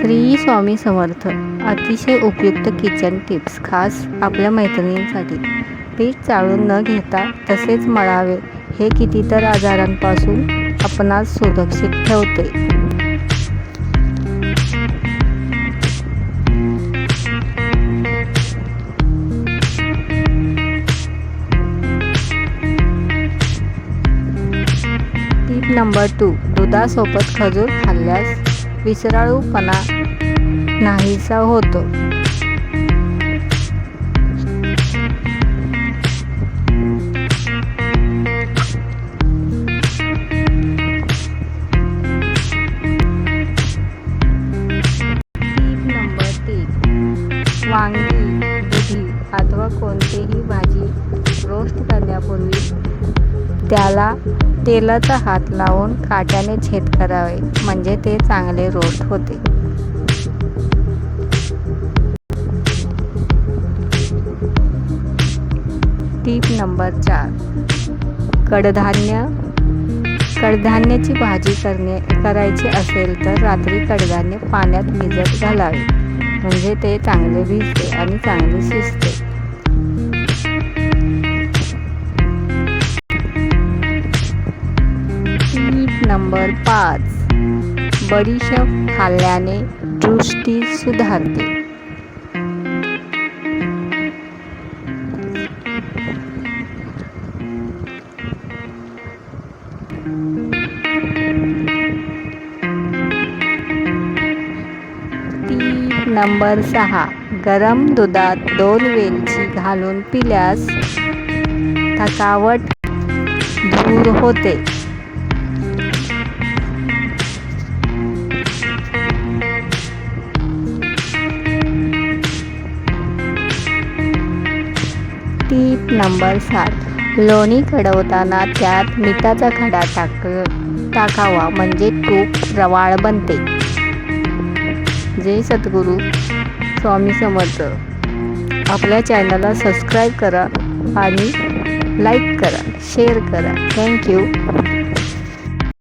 श्री स्वामी समर्थ. अतिशय उपयुक्त kitchen tips खास आपल्या मैत्रिणींसाठी. पीठ चाळून न घेता तसेच मळावे हे कितीतर आजारांपासून आपणास सुरक्षित ठेवते. Tip number 2. दुधासोबत खजूर खाल्ल्यास विसराळूपणा नाहीसा होतो. Tip number 3. वांगी, दुधी अथवा कोणतीही भाजी रोस्ट करण्यापूर्वी त्याला तेलाचा हात लावून काट्याने छेद करावे, म्हणजे ते चांगले रोस्ट होते. Tip number 4. कडधान्याची भाजी करायची असेल तर रात्री कडधान्य पाण्यात भिजत घालावे, म्हणजे ते चांगले भिजते आणि चांगले शिजते. Tip number 5. बडीशेप खाल्ल्याने दृष्टी सुधारते. Tip number 6. गरम दुधात 2 वेलची घालून पिल्यास थकावट दूर होते. Tip number 7. लोणी कडवताना त्यात मिठाचा खडा टाकावा, म्हणजे तूप रवाळ बनते. जय सद्गुरू स्वामी समर्थ. आपल्या चॅनलला सबस्क्राईब करा आणि लाईक करा, शेअर करा. थँक्यू.